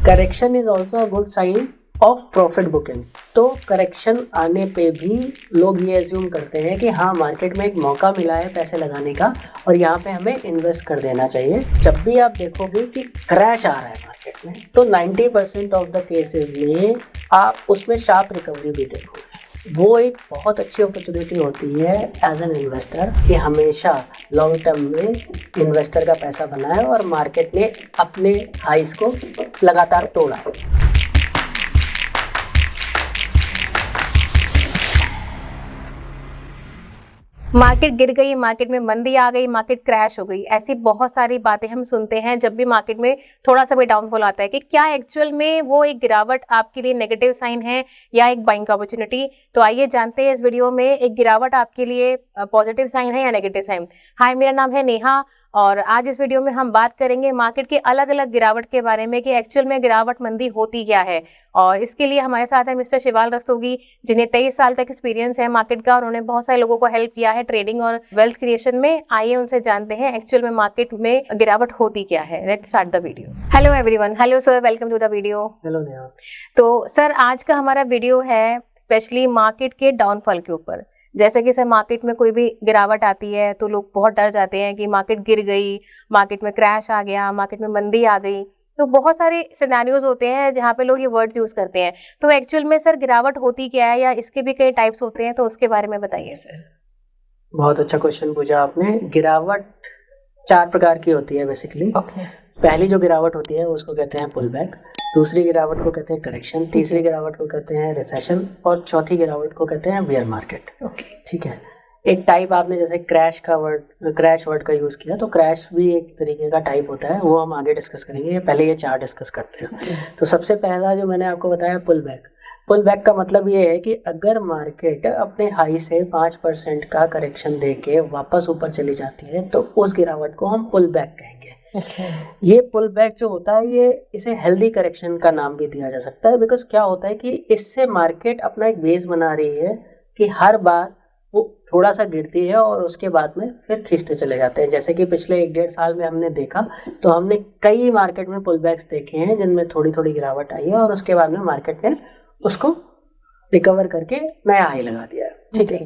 Correction is also a good sign of profit booking. तो correction आने पे भी लोग ये एज्यूम करते हैं कि हाँ मार्केट में एक मौका मिला है पैसे लगाने का और यहाँ पे हमें इन्वेस्ट कर देना चाहिए। जब भी आप देखोगे कि क्रैश आ रहा है मार्केट में तो 90% ऑफ द केसेस में आप उसमें शार्प रिकवरी भी देखोगे। वो एक बहुत अच्छी अपॉर्चुनिटी होती है एज एन इन्वेस्टर कि हमेशा लॉन्ग टर्म में इन्वेस्टर का पैसा बनाए और मार्केट ने अपने हाइस को लगातार तोड़ा। मार्केट गिर गई, मार्केट में मंदी आ गई, मार्केट क्रैश हो गई, ऐसी बहुत सारी बातें हम सुनते हैं जब भी मार्केट में थोड़ा सा भी डाउनफॉल आता है कि क्या एक्चुअल में वो एक गिरावट आपके लिए नेगेटिव साइन है या एक बाइंग अपॉर्चुनिटी। तो आइए जानते हैं इस वीडियो में एक गिरावट आपके लिए पॉजिटिव साइन है या नेगेटिव साइन। हाय, मेरा नाम है नेहा और आज इस वीडियो में हम बात करेंगे मार्केट के अलग अलग गिरावट के बारे में कि एक्चुअल में गिरावट मंदी होती क्या है। और इसके लिए हमारे साथ है मिस्टर शिवाल रस्तोगी, जिन्हें 23 साल तक एक्सपीरियंस है मार्केट का और उन्होंने बहुत सारे लोगों को हेल्प किया है ट्रेडिंग और वेल्थ क्रिएशन में। आइए उनसे जानते हैं एक्चुअल में मार्केट में गिरावट होती क्या है। Let's start the video. Hello everyone, hello sir, welcome to the video. Hello Neha. तो सर आज का हमारा वीडियो है स्पेशली मार्केट के डाउनफॉल के ऊपर। जैसे कि सर मार्केट में कोई भी गिरावट आती है तो लोग बहुत डर जाते हैं कि मार्केट गिर गई, मार्केट में क्रैश आ गया, मार्केट में मंदी आ गई। तो बहुत सारे सिनेरियोज होते हैं जहाँ पे लोग ये वर्ड्स यूज करते हैं। तो एक्चुअल में सर गिरावट होती क्या है या इसके भी कई टाइप्स होते हैं, तो उसके बारे में बताइए सर। बहुत अच्छा क्वेश्चन पूछा आपने। गिरावट 4 प्रकार की होती है बेसिकली। पहली जो गिरावट होती है उसको कहते हैं पुल बैक, दूसरी गिरावट को कहते हैं करेक्शन, तीसरी गिरावट को कहते हैं रिसेशन और चौथी गिरावट को कहते हैं बेयर मार्केट। ठीक है। एक टाइप आपने जैसे क्रैश वर्ड का यूज़ किया, तो क्रैश भी एक तरीके का टाइप होता है, वो हम आगे डिस्कस करेंगे। पहले ये 4 डिस्कस करते हैं। तो सबसे पहला जो मैंने आपको बताया पुल बैक। पुल बैक का मतलब ये है कि अगर मार्केट अपने हाई से 5% का करेक्शन दे के वापस ऊपर चली जाती है तो उस गिरावट को हम पुल बैक कहेंगे। ये पुल बैक जो होता है ये इसे हेल्दी करेक्शन का नाम भी दिया जा सकता है, बिकॉज क्या होता है कि इससे मार्केट अपना एक बेस बना रही है कि हर बार वो थोड़ा सा गिरती है और उसके बाद में फिर खींचते चले जाते हैं। जैसे कि पिछले 1-1.5 साल में हमने देखा तो हमने कई मार्केट में पुल बैक्स देखे हैं जिनमें थोड़ी थोड़ी गिरावट आई है और उसके बाद में मार्केट ने उसको रिकवर करके नया हाई लगा दिया है। ठीक है।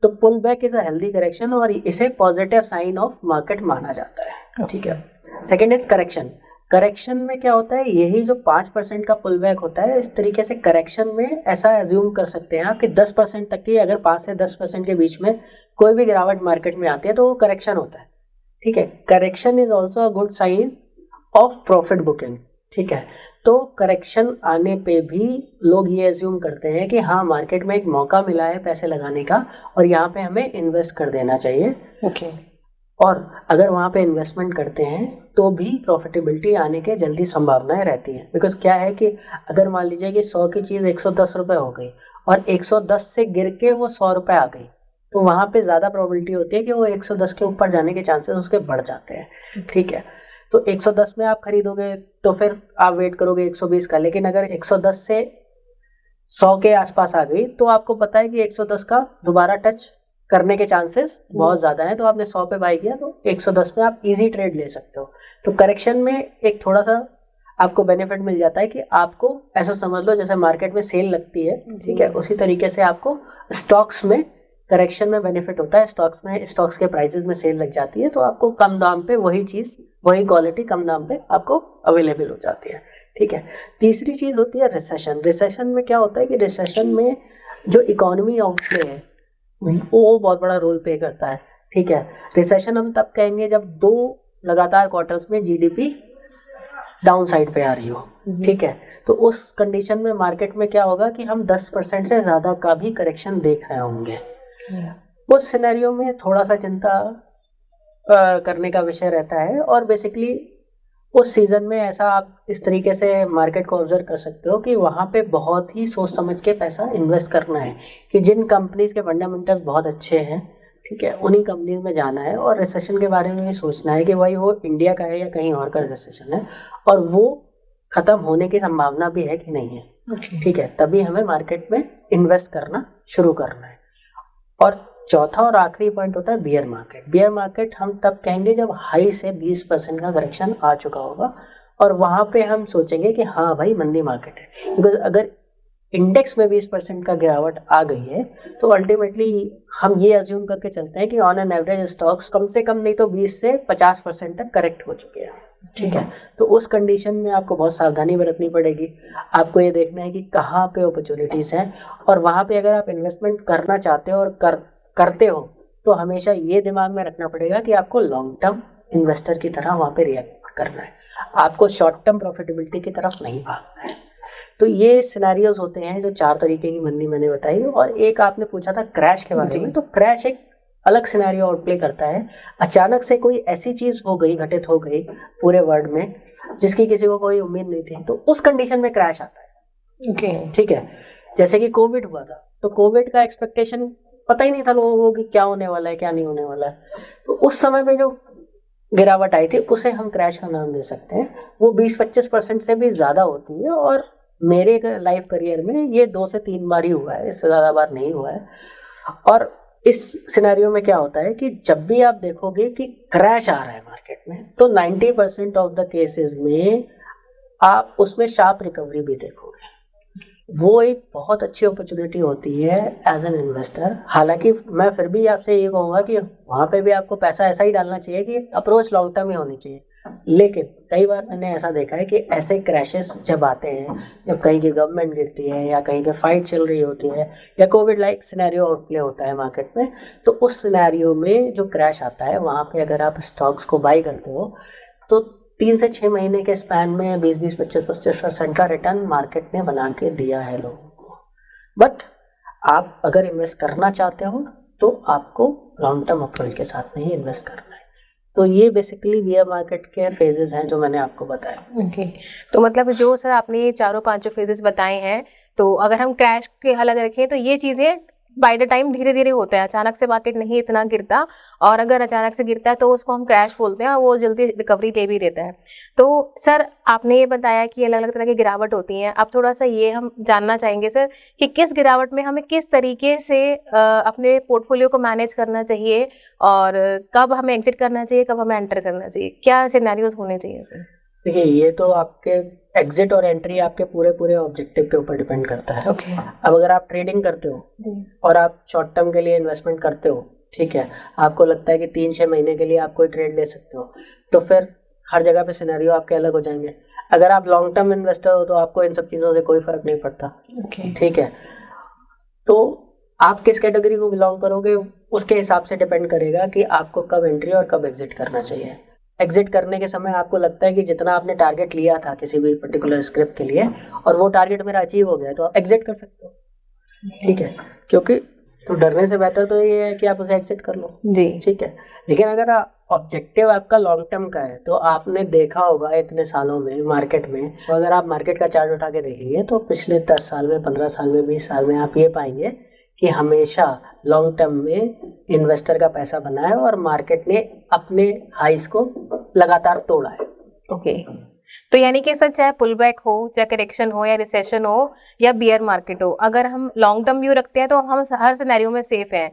तो pull back is a healthy correction और इसे पॉजिटिव साइन ऑफ मार्केट माना जाता है। ठीक है। Second is correction. करेक्शन में क्या होता है, यही जो 5% का पुल बैक होता है, इस तरीके से करेक्शन में ऐसा एज्यूम कर सकते हैं आप कि 10% तक की, अगर 5 से 10% के बीच में कोई भी गिरावट मार्केट में आती है तो वो करेक्शन होता है। ठीक है। Correction is also a good sign of profit booking. ठीक है। तो करेक्शन आने पे भी लोग ये एज्यूम करते हैं कि हाँ मार्केट में एक मौका मिला है पैसे लगाने का और यहाँ पे हमें इन्वेस्ट कर देना चाहिए। और अगर वहाँ पे इन्वेस्टमेंट करते हैं तो भी प्रॉफिटेबिलिटी आने के जल्दी संभावनाएं रहती हैं। बिकॉज क्या है कि अगर मान लीजिए कि 100 की चीज़ 110 रुपये हो गई और 110 से गिर के वो 100 रुपये आ गई तो वहाँ पे ज़्यादा प्रोबेबिलिटी होती है कि वो 110 के ऊपर जाने के चांसेस उसके बढ़ जाते हैं। ठीक है। तो 110 में आप खरीदोगे तो फिर आप वेट करोगे 120 का, लेकिन अगर 110 से 100 के आसपास आ गई तो आपको पता है कि 110 का दोबारा टच करने के चांसेस बहुत ज़्यादा हैं। तो आपने 100 पे बाई किया तो 110 में आप इजी ट्रेड ले सकते हो। तो करेक्शन में एक थोड़ा सा आपको बेनिफिट मिल जाता है कि आपको ऐसा समझ लो जैसे मार्केट में सेल लगती है, ठीक है, उसी तरीके से आपको स्टॉक्स में करेक्शन में बेनिफिट होता है। स्टॉक्स के प्राइसेस में सेल लग जाती है तो आपको कम दाम पे वही चीज़, वही क्वालिटी कम दाम पे आपको अवेलेबल हो जाती है। ठीक है। तीसरी चीज़ होती है रिसेशन। रिसेशन में क्या होता है कि रिसेशन में जो इकोनॉमी आउटप्ले है वो बहुत बड़ा रोल प्ले करता है। ठीक है। रिसेशन हम तब कहेंगे जब 2 लगातार क्वार्टर्स में जीडीपी डाउन साइड पे आ रही हो। ठीक है। तो उस कंडीशन में मार्केट में क्या होगा कि हम 10% से ज़्यादा का भी करेक्शन देख रहे होंगे। उस सिनेरियो में थोड़ा सा चिंता करने का विषय रहता है और बेसिकली उस सीज़न में ऐसा आप इस तरीके से मार्केट को ऑब्जर्व कर सकते हो कि वहाँ पे बहुत ही सोच समझ के पैसा इन्वेस्ट करना है कि जिन कंपनीज के फंडामेंटल्स बहुत अच्छे हैं, ठीक है, उन्हीं कंपनीज में जाना है और रिसेशन के बारे में भी सोचना है कि भाई वो इंडिया का है या कहीं और का रिसेशन है और वो ख़त्म होने की संभावना भी है कि नहीं है। ठीक है। तभी हमें मार्केट में इन्वेस्ट करना शुरू करना है। और चौथा और आखिरी पॉइंट होता है बियर मार्केट। बियर मार्केट हम तब कहेंगे जब हाई से 20% का करेक्शन आ चुका होगा और वहां पे हम सोचेंगे कि हाँ भाई मंदी मार्केट है, बिकॉज अगर इंडेक्स में 20% का गिरावट आ गई है तो अल्टीमेटली हम ये अज्यूम करके चलते हैं कि ऑन एन एवरेज स्टॉक्स कम से कम नहीं तो 20 से 50% तक करेक्ट हो चुके हैं, ठीक है। तो उस कंडीशन में आपको बहुत सावधानी बरतनी पड़ेगी। आपको ये देखना है कि कहाँ पे अपॉर्चुनिटीज हैं, और वहाँ पे अगर आप इन्वेस्टमेंट करना चाहते हो और करते हो तो हमेशा ये दिमाग में रखना पड़ेगा कि आपको लॉन्ग टर्म इन्वेस्टर की तरह वहाँ पे रिएक्ट करना है, आपको शॉर्ट टर्म प्रॉफिटेबिलिटी की तरफ नहीं भागना है। तो ये सिनेरियोज होते हैं जो 4 तरीके की मंदी मैंने बताई। और एक आपने पूछा था क्रैश के बारे में, तो क्रैश एक अलग सिनेरियो आउट प्ले करता है। अचानक से कोई ऐसी चीज हो गई, घटित हो गई पूरे वर्ल्ड में जिसकी किसी को कोई उम्मीद नहीं थी, तो उस कंडीशन में क्रैश आता है। ठीक है, जैसे कि कोविड हुआ था, तो कोविड का एक्सपेक्टेशन पता ही नहीं था लोगों को कि क्या होने वाला है क्या नहीं होने वाला है। तो उस समय में जो गिरावट आई थी उसे हम क्रैश का नाम दे सकते हैं। वो 20-25% से भी ज्यादा होती है, और मेरे लाइफ करियर में ये 2 से 3 बार ही हुआ है, इससे ज्यादा बार नहीं हुआ है। और इस सिनेरियो में क्या होता है कि जब भी आप देखोगे कि क्रैश आ रहा है मार्केट में, तो 90% ऑफ द केसेस में आप उसमें शार्प रिकवरी भी देखोगे। वो एक बहुत अच्छी अपॉर्चुनिटी होती है एज एन इन्वेस्टर। हालांकि मैं फिर भी आपसे ये कहूँगा कि वहाँ पे भी आपको पैसा ऐसा ही डालना चाहिए कि अप्रोच लॉन्ग टर्म ही होनी चाहिए। लेकिन कई बार मैंने ऐसा देखा है कि ऐसे क्रैशेस जब आते हैं, जब कहीं की गवर्नमेंट गिरती है या कहीं पे फाइट चल रही होती है या कोविड लाइक सिनेरियो आउटप्ले होता है मार्केट में, तो उस सिनेरियो में जो क्रैश आता है वहाँ पे अगर आप स्टॉक्स को बाई करते हो तो 3 से 6 महीने के स्पैन में 20-25% का रिटर्न मार्केट ने बना के दिया है लोगों को। बट आप अगर इन्वेस्ट करना चाहते हो तो आपको लॉन्ग टर्म अप्रोच के साथ नहीं इन्वेस्ट करना है। तो ये बेसिकली बियर मार्केट के फेजेस हैं जो मैंने आपको बताया। ओके, तो मतलब जो सर आपने ये चारों पांचों फेजेस बताए हैं, तो अगर हम क्रैश के अलग रखें तो ये चीजें बाय द टाइम धीरे धीरे होता है, अचानक से मार्केट नहीं इतना गिरता, और अगर अचानक से गिरता है तो उसको हम क्रैश बोलते हैं और वो जल्दी रिकवरी ले भी देता है। तो सर आपने ये बताया कि अलग अलग तरह की गिरावट होती हैं, अब थोड़ा सा ये हम जानना चाहेंगे सर कि किस गिरावट में हमें किस तरीके से अपने पोर्टफोलियो को मैनेज करना चाहिए, और कब हमें एग्जिट करना चाहिए, कब हमें एंटर करना चाहिए, क्या सिनेरियोज होने चाहिए सर? देखिए, ये तो आपके एग्जिट और एंट्री आपके पूरे ऑब्जेक्टिव के ऊपर डिपेंड करता है। अब अगर आप ट्रेडिंग करते हो जी, और आप शॉर्ट टर्म के लिए इन्वेस्टमेंट करते हो, ठीक है, आपको लगता है कि 3-6 महीने के लिए आप कोई ट्रेड ले सकते हो, तो फिर हर जगह पे सिनेरियो आपके अलग हो जाएंगे। अगर आप लॉन्ग टर्म इन्वेस्टर हो तो आपको इन सब चीज़ों से कोई फर्क नहीं पड़ता, ठीक है। तो आप किस कैटेगरी को बिलोंग करोगे उसके हिसाब से डिपेंड करेगा कि आपको कब एंट्री और कब एग्जिट करना चाहिए। एग्जिट करने के समय आपको लगता है कि जितना आपने टारगेट लिया था किसी भी पर्टिकुलर स्क्रिप्ट के लिए और वो टारगेट मेरा अचीव हो गया, तो आप एग्जिट कर सकते हो, ठीक है, क्योंकि तो डरने से बेहतर तो ये है कि आप उसे एग्जिट कर लो जी, ठीक है। लेकिन अगर ऑब्जेक्टिव आपका लॉन्ग टर्म का है तो आपने देखा होगा इतने सालों में मार्केट में, तो अगर आप मार्केट का चार्ट उठा के देखिए तो पिछले 10 साल में, 15 साल में, 20 साल में आप ये पाएंगे कि हमेशा लॉन्ग टर्म में इन्वेस्टर का पैसा बना है और मार्केट ने अपने हाइस को लगातार तोड़ा है। ओके, तो यानी कि सर चाहे पुल बैक हो, चाहे करेक्शन हो, या रिसेशन हो, या बियर मार्केट हो, अगर हम लॉन्ग टर्म व्यू रखते हैं तो हम हर सिनेरियो में सेफ हैं,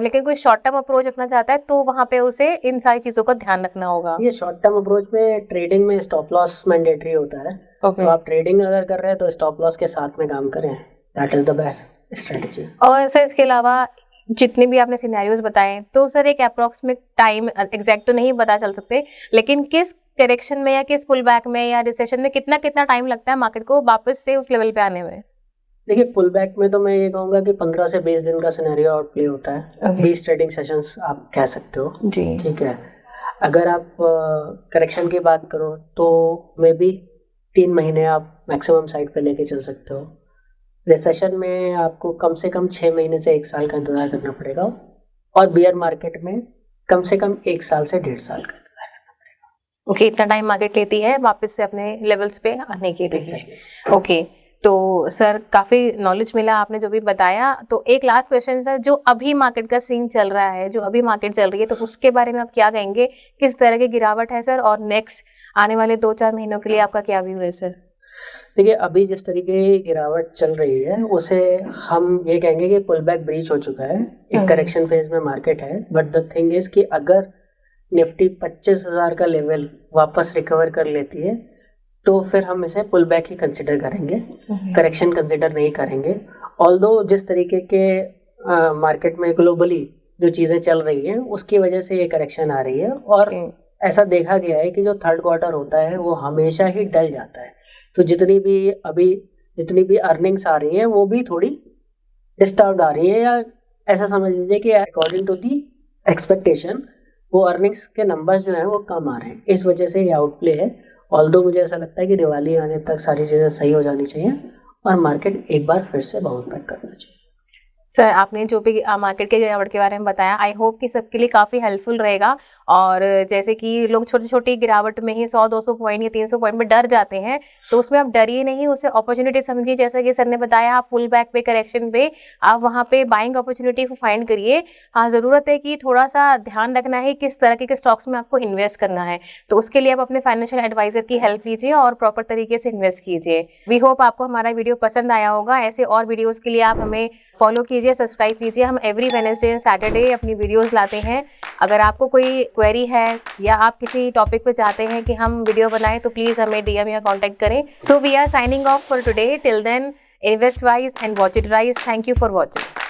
लेकिन कोई शॉर्ट टर्म अप्रोच रखना चाहता है तो वहां पे उसे इन सारी चीजों का ध्यान रखना होगा। ये शॉर्ट टर्म अप्रोच में ट्रेडिंग में स्टॉप लॉस मैंडेटरी होता है। तो आप ट्रेडिंग अगर कर रहे हैं तो स्टॉप लॉस के साथ में काम करें, that is the best strategy. और सर इसके अलावा जितने भी आपने सिनेरियोज बताए, तो सर एक अप्रोक्सीमेट टाइम एग्जैक्ट तो नहीं पता चल सकते, लेकिन किस करेक्शन में या किस पुल बैक में या रिसेशन में कितना कितना टाइम लगता है मार्केट को वापस से उस लेवल पे आने में? देखिए, पुल बैक में तो मैं ये कहूँगा कि 15 से 20 दिन का सिनेरियो आउट प्ले होता है। 20 ट्रेडिंग सेशंस आप कह सकते हो जी, ठीक है। अगर आप करेक्शन की बात करो तो मे बी 3 महीने आप मैक्सिमम साइड पे लेके चल सकते हो। रिसेशन में आपको कम से कम 6 महीने से 1 साल का इंतजार करना पड़ेगा, और बियर मार्केट में कम से कम 1 साल से 1.5 साल का इंतजार करना पड़ेगा। ओके, इतना टाइम मार्केट लेती है वापस से अपने लेवल्स पे आने के लिए। ओके, तो सर काफ़ी नॉलेज मिला आपने जो भी बताया। तो एक लास्ट क्वेश्चन सर, जो अभी मार्केट का सीन चल रहा है, जो अभी मार्केट चल रही है, तो उसके बारे में आप क्या कहेंगे? किस तरह की गिरावट है सर, और नेक्स्ट आने वाले 2-4 महीनों के लिए आपका क्या व्यू है सर? देखिए, अभी जिस तरीके की गिरावट चल रही है उसे हम ये कहेंगे कि पुल बैक ब्रीच हो चुका है, एक करेक्शन फेज में मार्केट है। बट द थिंग इज कि अगर निफ्टी 25,000 का लेवल वापस रिकवर कर लेती है तो फिर हम इसे पुल बैक ही कंसिडर करेंगे, करेक्शन कंसिडर नहीं करेंगे। ऑल्दो जिस तरीके के मार्केट में ग्लोबली जो चीज़ें चल रही हैं उसकी वजह से ये करेक्शन आ रही है, और ऐसा देखा गया है कि जो थर्ड क्वार्टर होता है वो हमेशा ही डल जाता है। तो जितनी भी अर्निंग्स आ रही हैं वो भी थोड़ी डिस्टर्ब आ रही है, या ऐसा समझ लीजिए कि अकॉर्डिंग टू दी एक्सपेक्टेशन वो अर्निंग्स के नंबर्स जो हैं वो कम आ रहे हैं, इस वजह से ये आउटप्ले है। ऑल्दो मुझे ऐसा लगता है कि दिवाली आने तक सारी चीज़ें सही हो जानी चाहिए और मार्केट एक बार फिर से बाउंस बैक करना चाहिए। सर आपने जो भी मार्केट के गिरावट के बारे में बताया, आई होप कि सबके लिए काफ़ी हेल्पफुल रहेगा। और जैसे कि लोग छोटी छोटी गिरावट में ही 100-200 पॉइंट या 300 पॉइंट में डर जाते हैं, तो उसमें आप डरिए नहीं, उसे अपॉर्चुनिटी समझिए। जैसा कि सर ने बताया, आप पुल बैक पे, करेक्शन पे आप वहाँ पे बाइंग अपॉर्चुनिटी को फाइंड करिए। हाँ, ज़रूरत है कि थोड़ा सा ध्यान रखना है किस तरह के स्टॉक्स में आपको इन्वेस्ट करना है, तो उसके लिए आप अपने फाइनेंशियल एडवाइजर की हेल्प लीजिए और प्रॉपर तरीके से इन्वेस्ट कीजिए। वी होप आपको हमारा वीडियो पसंद आया होगा। ऐसे और वीडियोज़ के लिए आप हमें फॉलो कीजिए, सब्सक्राइब कीजिए। हम एवरी वेडनेसडे एंड सैटरडे अपनी वीडियोस लाते हैं। अगर आपको कोई क्वेरी है या आप किसी टॉपिक पे चाहते हैं कि हम वीडियो बनाएं, तो प्लीज़ हमें DM या कांटेक्ट करें। So we are signing off for today. Till then, invest wise and watch it rise. Thank you for watching.